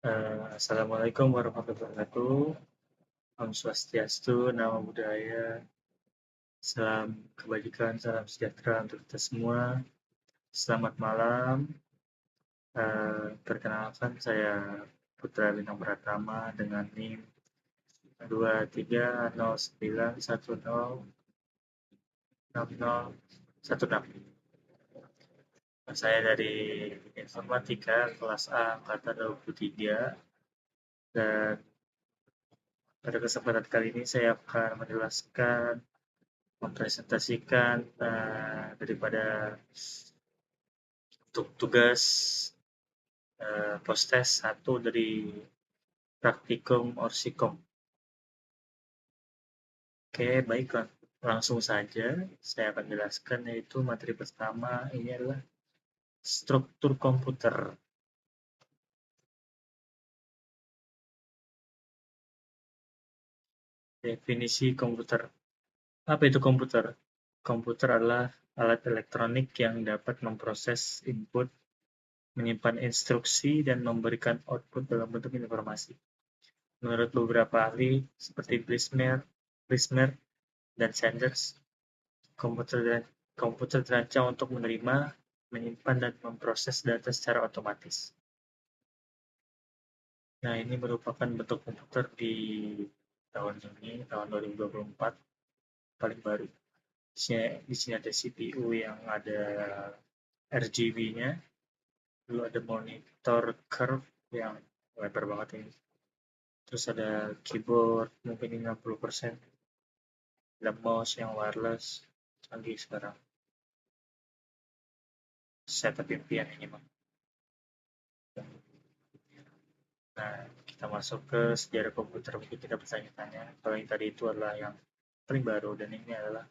Assalamualaikum warahmatullahi wabarakatuh. Om Swastiastu, Namo Buddhaya, salam kebajikan, salam sejahtera untuk kita semua. Selamat malam. Perkenalkan saya Putra Bintang Pratama dengan NIM 2301060616. Saya dari Informatika kelas A angkatan 23, dan pada kesempatan kali ini saya akan mempresentasikan daripada untuk tugas postes 1 dari praktikum Orsikom. Oke, baiklah. Langsung saja saya akan jelaskan, yaitu materi pertama ini adalah struktur komputer. Definisi komputer. Apa itu komputer? Komputer adalah alat elektronik yang dapat memproses input, menyimpan instruksi, dan memberikan output dalam bentuk informasi. Menurut beberapa ahli seperti Brismer dan Sanders, komputer dirancang untuk menerima, menyimpan, dan memproses data secara otomatis. Nah, ini merupakan bentuk komputer di tahun ini, tahun 2024, paling baru. Di sini ada CPU yang ada RGB-nya, lalu ada monitor curve yang lebar banget ini. Terus ada keyboard mungkin 50%, ada mouse yang wireless, canggih sekarang. Setup impian ini mah. Nah, kita masuk ke sejarah komputer. Mungkin kita bertanya-tanya, kalau yang tadi itu adalah yang paling baru, dan ini adalah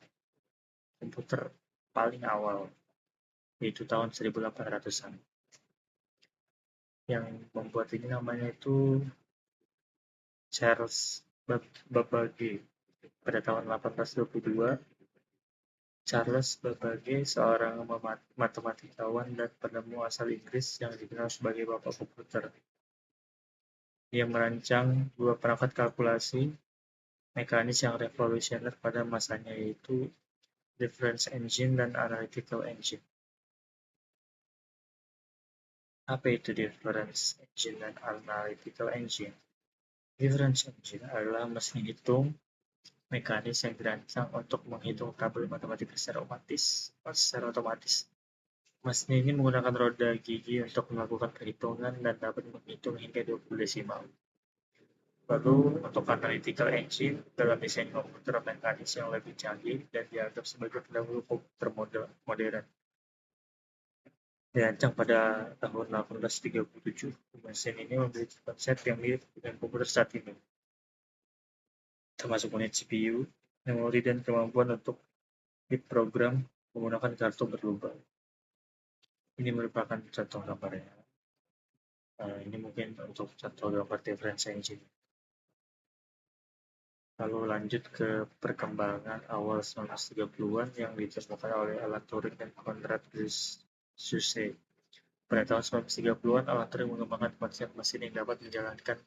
komputer paling awal, yaitu tahun 1800-an. Yang membuat ini namanya itu Charles Babbage. Pada tahun 1822, Charles Babbage, seorang matematikawan dan penemu asal Inggris yang dikenal sebagai Bapak Komputer. Dia merancang dua perangkat kalkulasi mekanis yang revolusioner pada masanya, yaitu Difference Engine dan Analytical Engine. Apa itu Difference Engine dan Analytical Engine? Difference Engine adalah mesin hitung mekanis yang dirancang untuk menghitung tabel matematika secara otomatis. Mesin ini menggunakan roda gigi untuk melakukan perhitungan dan dapat menghitung hingga 20 desimal. Lalu, untuk Analytical Engine dalam desain komputer mekanis yang lebih canggih dan dianggap sebagai pendahulu komputer modern. Dirancang pada tahun 1837, mesin ini memiliki konsep yang mirip dengan komputer saat ini, termasuk unit CPU, memori, dan kemampuan untuk diprogram menggunakan kartu berlubang. Ini merupakan contoh gambarnya. Ini mungkin untuk contoh gambar Difference Engine. Lalu lanjut ke perkembangan awal 1930-an yang ditemukan oleh Alan Turing dan Konrad Zuse. Pada tahun 1930-an, Alan Turing mengembangkan konsep mesin yang dapat menjalankan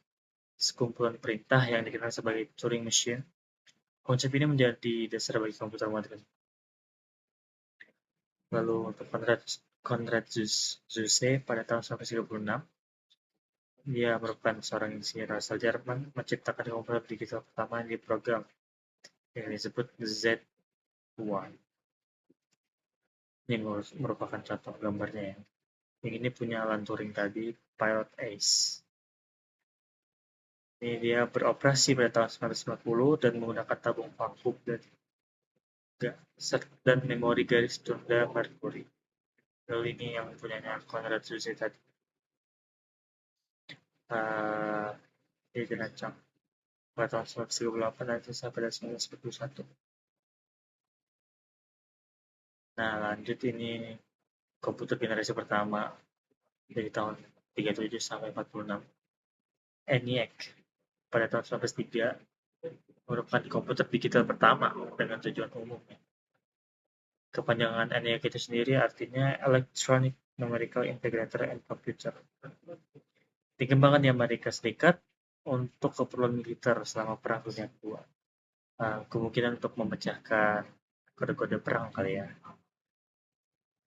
sekumpulan perintah yang dikenal sebagai Turing Machine. Konsep ini menjadi dasar bagi komputer modern. Lalu untuk Konrad Zuse pada tahun 1936, dia merupakan seorang insinyur asal Jerman, menciptakan komputer digital pertama yang diprogram, yang disebut Z1. Ini merupakan contoh gambarnya ya. Yang ini punya Alan Turing tadi, Pilot Ace. Ini dia beroperasi pada tahun 1990 dan menggunakan tabung vakum dan memori garis tunda Mercury. Lalu ini yang punyanya Konrad Zuse tadi. Dia dirancang pada tahun 1938 dan selesai pada 1941. Nah, lanjut ini komputer generasi pertama dari tahun 37 sampai 46. ENIAC pada tahun 1903 merupakan komputer digital pertama dengan tujuan umum. Kepanjangan ENIAC itu sendiri artinya Electronic Numerical Integrator and Computer. Dikembangkan di Amerika Serikat untuk keperluan militer selama Perang Dunia Kedua. Kemungkinan untuk memecahkan kode-kode perang kali ya.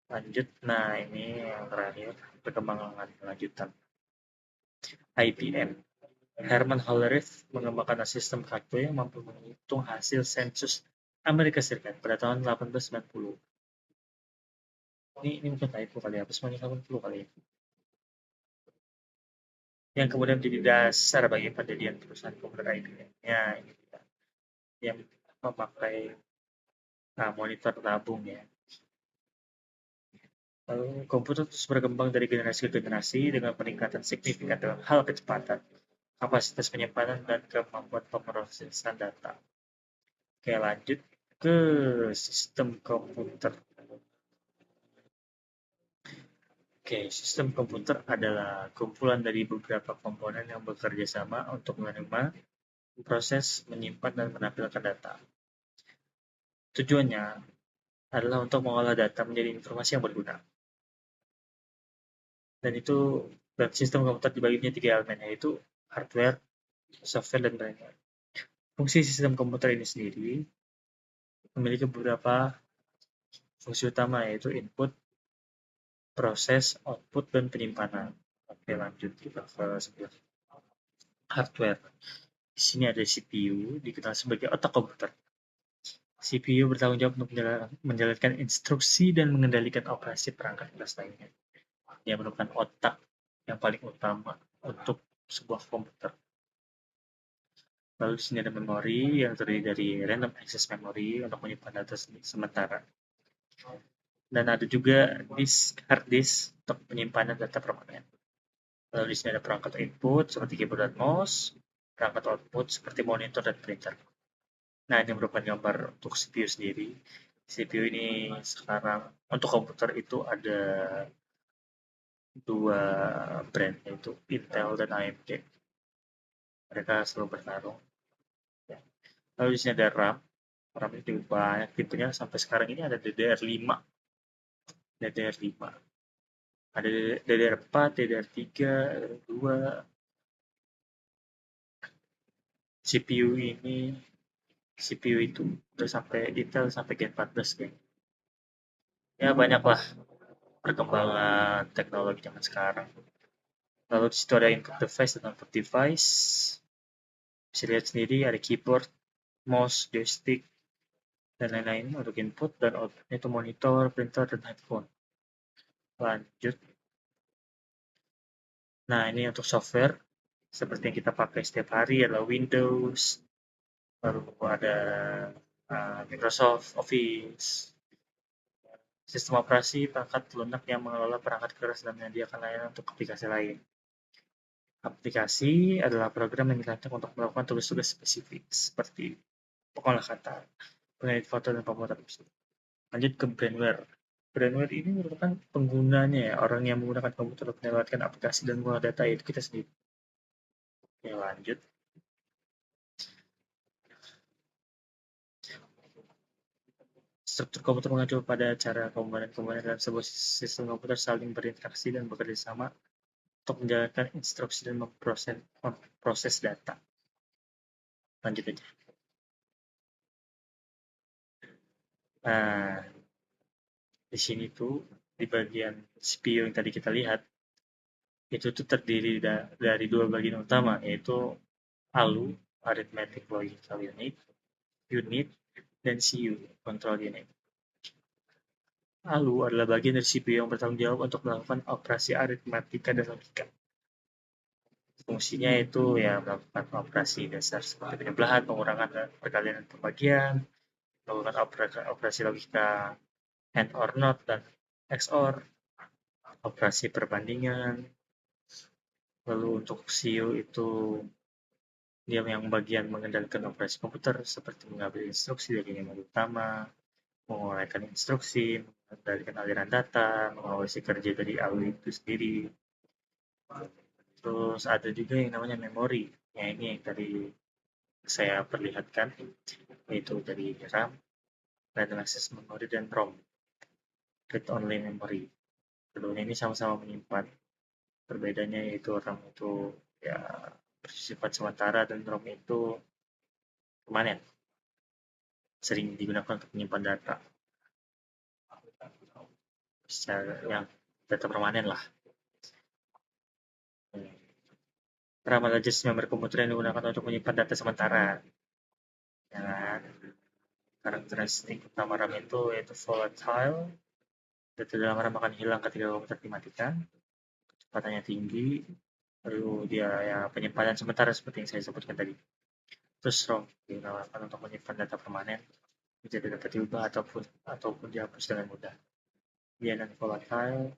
Lanjut, nah ini yang terakhir, perkembangan lanjutan. IBM. Herman Hollerith mengembangkan sistem hardware yang mampu menghitung hasil sensus Amerika Serikat pada tahun 1890. Ini mungkin typo kali ya, 1880 kali ya. Yang kemudian menjadi dasar bagi pendirian perusahaan komputer IBM. Ya, ini dia. Yang memakai monitor tabung ya. Lalu komputer terus berkembang dari generasi ke generasi dengan peningkatan signifikan dalam hal kecepatan, kapasitas penyimpanan, dan kemampuan pemrosesan data. Oke, lanjut ke sistem komputer. Oke, sistem komputer adalah kumpulan dari beberapa komponen yang bekerja sama untuk menerima, proses, menyimpan, dan menampilkan data. Tujuannya adalah untuk mengolah data menjadi informasi yang berguna. Dan sistem komputer dibagi menjadi 3 elemen, yaitu hardware, software, dan firmware. Fungsi sistem komputer ini sendiri memiliki beberapa fungsi utama, yaitu input, proses, output, dan penyimpanan. Oke, lanjut kita ke sebelah hardware. Di sini ada CPU, dikenal sebagai otak komputer. CPU bertanggung jawab untuk menjalankan instruksi dan mengendalikan operasi perangkat lunas lainnya. Dia merupakan otak yang paling utama untuk sebuah komputer. Lalu di sini ada memori yang terdiri dari random access memory untuk menyimpan data sementara. Dan ada juga hard disk untuk penyimpanan data permanen. Lalu di sini ada perangkat input seperti keyboard dan mouse, perangkat output seperti monitor dan printer. Nah, ini merupakan gambar untuk CPU sendiri. CPU ini sekarang untuk komputer itu ada 2 brand, yaitu Intel dan AMD. Mereka selalu bertarung. Lalu di sini ada RAM. RAM itu banyak tipenya, sampai sekarang ini ada DDR5. DDR5. Ada DDR4, DDR3, DDR2. CPU itu udah sampai Intel sampai Gen 14 kayaknya. Ya banyaklah perkembangan teknologi zaman sekarang. Lalu di situ ada input device dan output device. Bisa lihat sendiri ada keyboard, mouse, joystick, dan lain-lain untuk input, dan outputnya itu monitor, printer, dan headphone. Lanjut. Nah, ini untuk software seperti yang kita pakai setiap hari adalah Windows, lalu ada Microsoft Office, sistem operasi, perangkat lunak yang mengelola perangkat keras dan menyediakan layanan untuk aplikasi lain. Aplikasi adalah program yang dirancang untuk melakukan tugas-tugas spesifik seperti pengolah kata, pengedit foto, dan pembuatan musik. Lanjut ke brandware. Brandware ini merupakan penggunanya ya, orang yang menggunakan komputer untuk melewatkan aplikasi dan mengolah data, itu kita sendiri. Oke, lanjut. Struktur komputer mengacu pada cara komponen-komponen dalam sebuah sistem komputer saling berinteraksi dan bekerja sama untuk menjalankan instruksi dan memproses data. Lanjut aja. Nah, di sini tuh di bagian CPU yang tadi kita lihat itu tuh terdiri dari 2 bagian utama, yaitu ALU (Arithmetic Logical Unit) dan CU (Control Unit). ALU adalah bagian dari CPU yang bertanggung jawab untuk melakukan operasi aritmatika dan logika. Fungsinya itu ya melakukan operasi dasar seperti penjumlahan, pengurangan, perkalian, dan pembagian, melakukan operasi logika AND or NOT dan XOR, operasi perbandingan. Lalu untuk CU itu dia yang bagian mengendalikan operasi komputer seperti mengambil instruksi dari memori utama, menguraikan instruksi, mengendalikan aliran data, mengawasi kerja dari ALU itu sendiri. Terus ada juga yang namanya memori. Ya, ini yang tadi saya perlihatkan, yaitu dari RAM, random access memory, dan ROM, read only memory. Keduanya ini sama-sama menyimpan Perbedaannya yaitu RAM itu ya bersifat sementara dan ROM itu permanen, sering digunakan untuk menyimpan data secara yang data permanen lah. RAM adalah jenis memori komputer yang digunakan untuk menyimpan data sementara. Ya kan? Karakteristik utama RAM itu yaitu volatile, data dalam RAM akan hilang ketika komputer dimatikan, kecepatannya tinggi, lalu dia ya penyimpanan sementara seperti yang saya sebutkan tadi. Terus ROM digunakan untuk menyimpan data permanen, menjadi dapat diubah ataupun dihapus dengan mudah. Dia non volatile,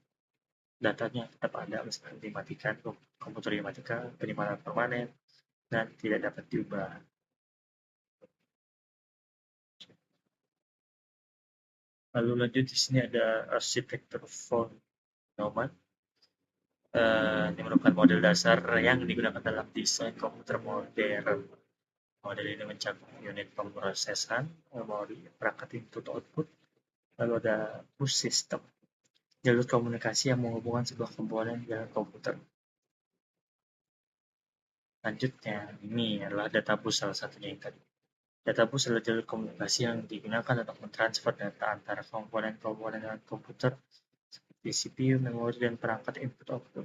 datanya tetap ada meskipun dimatikan, komputer dimatikan, penyimpanan permanen, dan tidak dapat diubah. Lalu lanjut di sini ada arsitektur von Neumann. Ini merupakan model dasar yang digunakan dalam desain komputer modern. Model ini mencakup unit pemrosesan, memori, perangkat input-output, lalu ada push system, jalur komunikasi yang menghubungkan sebuah komponen dengan komputer. Selanjutnya, ini adalah data bus salah satunya yang tadi. Data bus adalah jalur komunikasi yang digunakan untuk mentransfer data antara komponen-komponen dengan komputer seperti CPU, memori, dan perangkat input-output.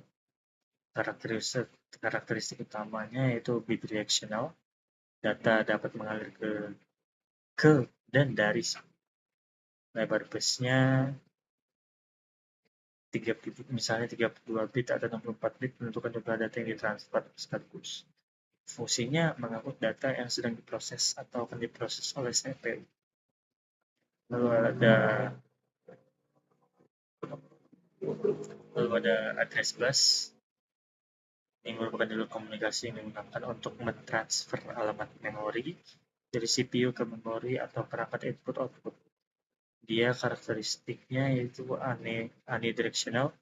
Karakteristik utamanya yaitu bidirectional. Data dapat mengalir ke dan dari lebar busnya misalnya 32 bit atau 64 bit menentukan jumlah data yang ditransfer sekaligus. Fungsinya mengangkut data yang sedang diproses atau akan diproses oleh CPU. Lalu ada address bus. Ini merupakan jalur komunikasi yang digunakan untuk mentransfer alamat memori dari CPU ke memori atau perangkat input-output. Dia karakteristiknya yaitu unidirectional,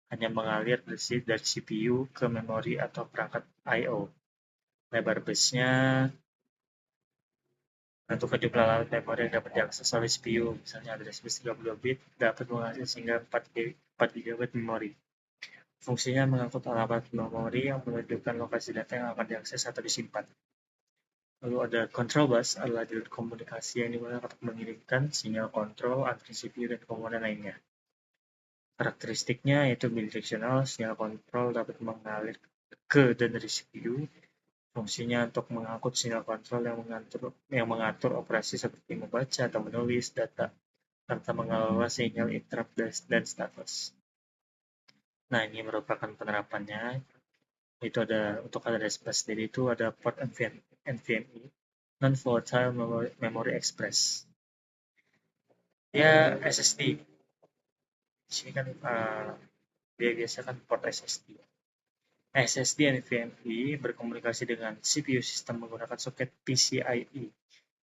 hanya mengalir dari CPU ke memori atau perangkat I/O. Lebar busnya menentukan jumlah alamat memori yang dapat diakses oleh CPU. Misalnya address bus 32 bit dapat mengakses hingga 4 GB memori. Fungsinya mengangkut alamat memori yang menunjukkan lokasi data yang akan diakses atau disimpan. Lalu ada control bus adalah jalur komunikasi yang digunakan untuk mengirimkan sinyal kontrol antara CPU dan komponen lainnya. Karakteristiknya yaitu bidirectional, sinyal kontrol dapat mengalir ke dan dari CPU. Fungsinya untuk mengangkut sinyal kontrol yang mengatur operasi seperti membaca atau menulis data, serta mengelola sinyal interrupt dan status. Nah, ini merupakan penerapannya. Itu ada untuk address bus sendiri itu ada port NVMe, non-volatile memory express. Ya SSD. Di sini kan dia biasa kan port SSD. SSD NVMe berkomunikasi dengan CPU sistem menggunakan soket PCIe.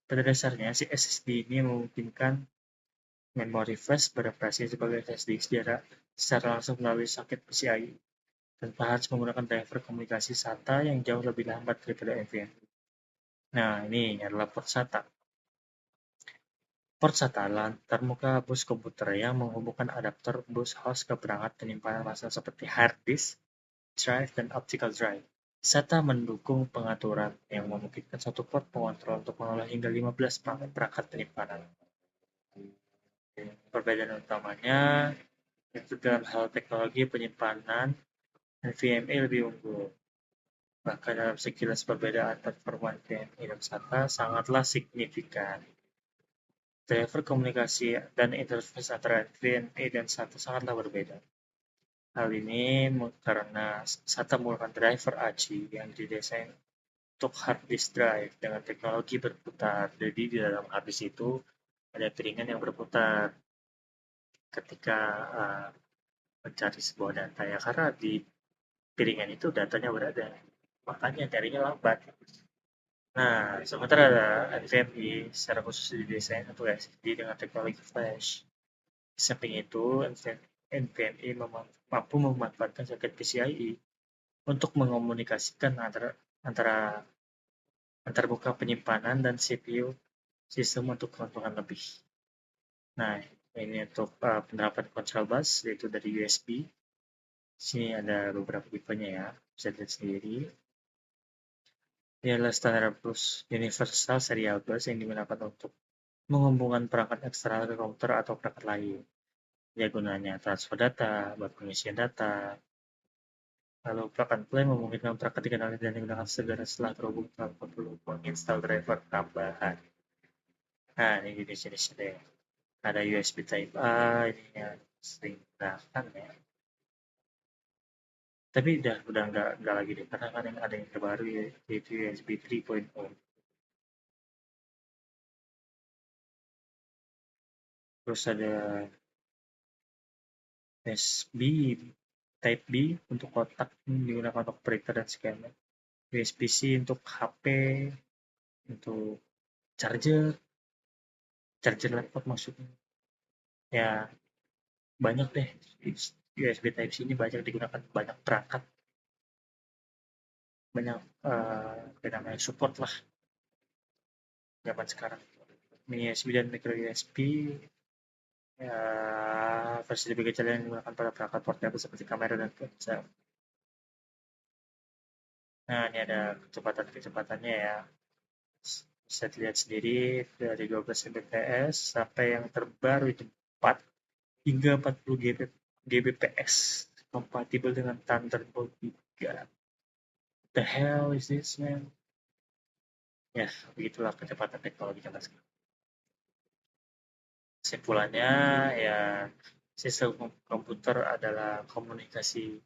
Pada dasarnya, si SSD ini memungkinkan memori flash beroperasi sebagai SSD secara langsung melalui soket PCIe, tanpa harus menggunakan driver komunikasi SATA yang jauh lebih lambat daripada NVMe. Nah, ini adalah port SATA. Port SATA adalah antarmuka bus komputer yang menghubungkan adapter bus host ke perangkat penyimpanan massal seperti hard disk, drive, dan optical drive. SATA mendukung pengaturan yang memungkinkan satu port pengontrol untuk mengolah hingga 15 perangkat penyimpanan. Perbedaan utamanya itu dalam hal teknologi penyimpanan, NVMe lebih unggul. Bahkan dalam sekilas perbedaan performa NVMe dan SATA sangatlah signifikan. Driver komunikasi dan interface antara NVMe dan SATA sangatlah berbeda. Hal ini karena SATA menggunakan driver ACI yang didesain untuk hard disk drive dengan teknologi berputar. Jadi di dalam hard disk itu ada piringan yang berputar ketika mencari sebuah data ya, karena di piringan itu datanya berada, makanya carinya lambat. Nah, sementara NVMe secara khusus didesain untuk SSD dengan teknologi flash. Di samping itu, NVMe mampu memanfaatkan soket PCIe untuk mengomunikasikan antar buka penyimpanan dan CPU sistem untuk keuntungan lebih. Nah, ini untuk penerapan control bus, yaitu dari USB. Sini ada beberapa tipenya ya, bisa lihat sendiri. Ini adalah standar bus universal serial bus yang digunakan untuk menghubungkan perangkat eksternal ke komputer atau perangkat lain. Ya gunanya transfer data, buat pengisian data. Lalu plug and play memungkinkan perangkat dikenali dan digunakan segera setelah terhubung tanpa perlu menginstal driver tambahan. Nah, ini di sini deh. Ada USB Type A, ini yang sering digunakan ya. Tapi udah nggak lagi deh, karena kan yang ada yang terbaru ya, yaitu USB 3.0. Terus ada USB Type B untuk kotak digunakan untuk printer dan scanner. USB-C untuk HP, untuk charger, charger laptop maksudnya. Ya banyak deh, USB Type C ini banyak digunakan banyak perangkat, banyak namanya support lah zaman sekarang. Mini USB dan micro USB ya, versi lebih kecil yang digunakan pada perangkat portable seperti kamera dan ponsel. Nah, ini ada kecepatan-kecepatannya ya. Bisa dilihat sendiri dari 12 Mbps sampai yang terbaru itu 4 hingga 40 Gbps kompatibel dengan Thunderbolt 3. The hell is this, man? Ya, begitulah kecepatan teknologi zaman sekarang. Kesimpulannya, ya, sistem komputer adalah kombinasi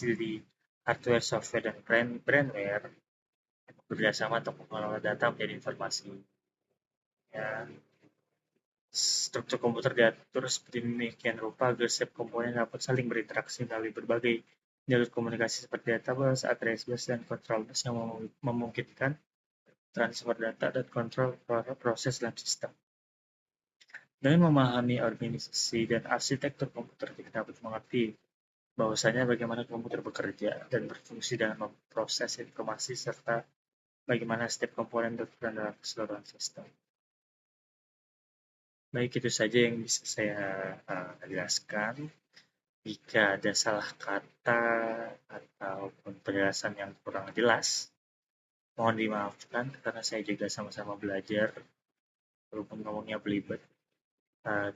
dari hardware, software, dan brandware yang bekerjasama untuk mengelola data menjadi informasi. Ya, struktur komputer diatur seperti demikian rupa agar setiap komponen dapat saling berinteraksi melalui berbagai jalur komunikasi seperti database, address bus, dan control bus yang memungkinkan transfer data dan kontrol proses dalam sistem. Dengan memahami organisasi dan arsitektur komputer, kita dapat mengerti bahwasanya bagaimana komputer bekerja dan berfungsi dalam memproses informasi serta bagaimana setiap komponen berperan dalam keseluruhan sistem. Baik, itu saja yang bisa saya jelaskan. Jika ada salah kata ataupun penjelasan yang kurang jelas, mohon dimaafkan karena saya juga sama-sama belajar walaupun ngomongnya belibet.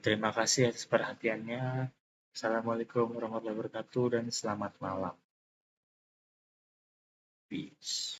Terima kasih atas perhatiannya. Assalamualaikum warahmatullahi wabarakatuh dan selamat malam. Peace.